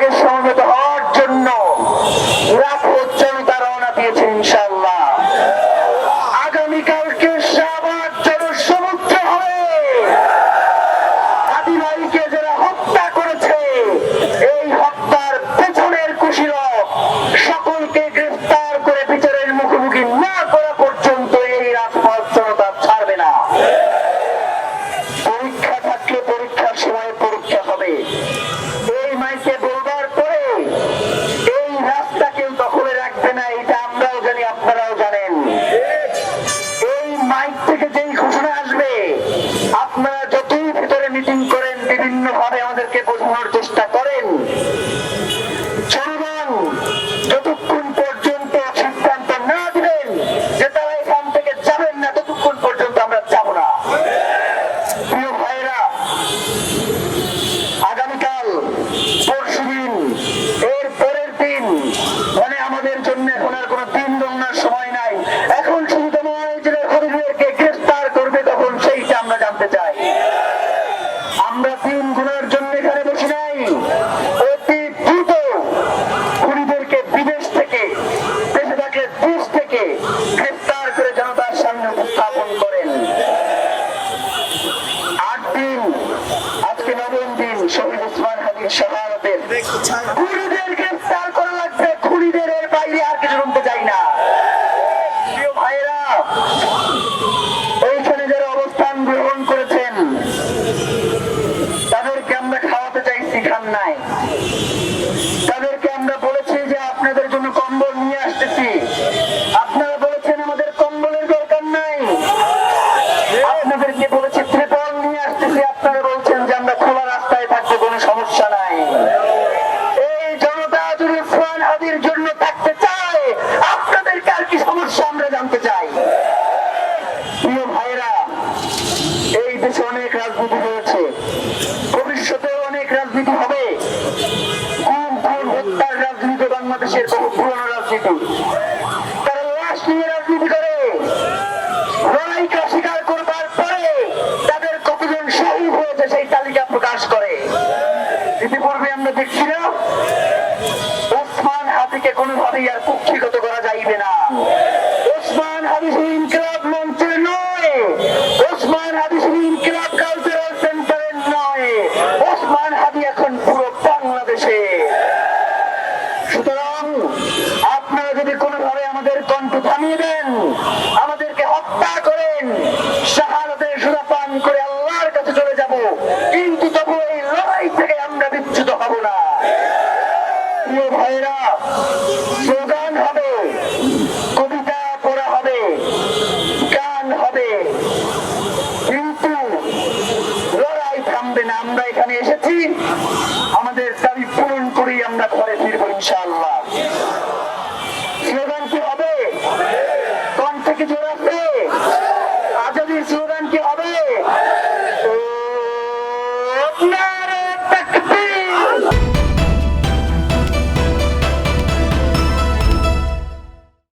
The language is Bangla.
শাহবাগে সমবেত হওয়ার জন্য লাখো জনতা রওনা দিয়েছে ইনশাআল্লাহ। আগামীকালকে শাহবাগ জনসমুদ্র হবে। হাদি ভাইকে যারা হত্যা করেছে, এই হত্যার পেছনের কুশীলব সকলকে গ্রেফতার করে বিচারের মুখোমুখি না করা পর্যন্ত এই রাজপথ জনতা ছাড়বে না। পরীক্ষা থাকলে পরীক্ষার সময় পরীক্ষা হবে। এই মাইকে বলবার পরে এই রাস্তা কেউ দখলে রাখবে না, এটা আমরাও জানি, আপনারাও জানেন। এই মাইক থেকে যেই ঘোষণা আসবে, আপনারা যতই ভিতরে মিটিং করেন, বিভিন্ন ভাবে আমাদেরকে বোঝানোর চেষ্টা করেন, জনগণ যতক্ষণ পর্যন্ত সিদ্ধান্ত না দিবেন যে তারা এখান থেকে যাবেন না, ততক্ষণ পর্যন্ত আমরা যাব না। প্রিয় ভাইরা, আগামীকাল, পরশুদিন, এর পরের দিন, মানে আমাদের জন্য এখন আর কোনো দিন গণনার সময় নাই। এখন শুধু খলিলকে গ্রেফতার করবে তখন সেইটা আমরা জানতে চাই। আমরা দিন গুনার জন্য এখানে বসে নাই। অতি দ্রুত খুনিদেরকে বিদেশ থেকে, দেশে থাকলে দেশ থেকে গ্রেফতার করে জনতার সামনে উপস্থাপন করেন। 8 দিন, আজকে 9ম দিন শহীদ ওসমান হাদির শাহাদাতের। খুনিদের গ্রেফতার করা লাগবে, খুনিদের, এর বাইরে আর কিছু শুনতে চাই না। প্রিয় ভাইরা, এইখানে যারা অবস্থান গ্রহণ করেছেন তাদেরকে আমরা খাওয়াতে চাইছি, খান নাই। তাদেরকে আমরা বলেছি যে আপনাদের জন্য কম্বল নিয়ে আসতেছি, আপনারা বলেছেন আমাদের কম্বলের দরকার নাই। আপনাদেরকে বলেছি ত্রিপল নিয়ে আসতেছি, আপনারা বলছেন যে আমরা খোলা রাস্তায় থাকতে কোনো সমস্যা নাই। এই জনতা যদি ওসমান হাদির জন্য থাকতে চায়, আপনাদের কার কি সমস্যা আমরা জানতে চাই। প্রিয় ভাইরা, এই দেশে অনেক রাজনীতি হয়েছে, ভবিষ্যতেও অনেক রাজনীতি হবে। খুন খুন হত্যার রাজনীতি বাংলাদেশের বহু পুরনো রাজনীতি। তারা লাশ নিয়ে রাজনীতি করে, লড়াইকে স্বীকার করবার পরে তাদের কতজন শহীদ হয়েছে সেই তালিকা প্রকাশ করে। ইতিপূর্বে আমরা দেখছি না, ওসমান হাদিকে কোনোভাবেই আর কুক্ষিগত করা যাইবে না। ওসমান হাদি ইনকিলাব মঞ্চের নয়, ওসমান হাদি ইনকিলাব কালচারাল সেন্টারের নয়, ওসমান হাদি এখন পুরো বাংলাদেশে। সুতরাং আপনারা যদি কোনোভাবে আমাদের কণ্ঠ থামিয়ে দেন, আমাদেরকে হত্যা করেন, শাহাদাতের সুরা পান করে আল্লাহর কাছে চলে যাব, কিন্তু তবু এই লড়াই থেকে আমরা বিচ্যুত হব না। প্রিয় ভাইরা, স্লোগান হবে, কবিতা পড়া হবে, গান হবে, কিন্তু লড়াই থামবে না। আমরা এখানে এসেছি আমাদের দাবি পূরণ করেই আমরা ঘরে ফিরবো ইনশাআল্লাহ।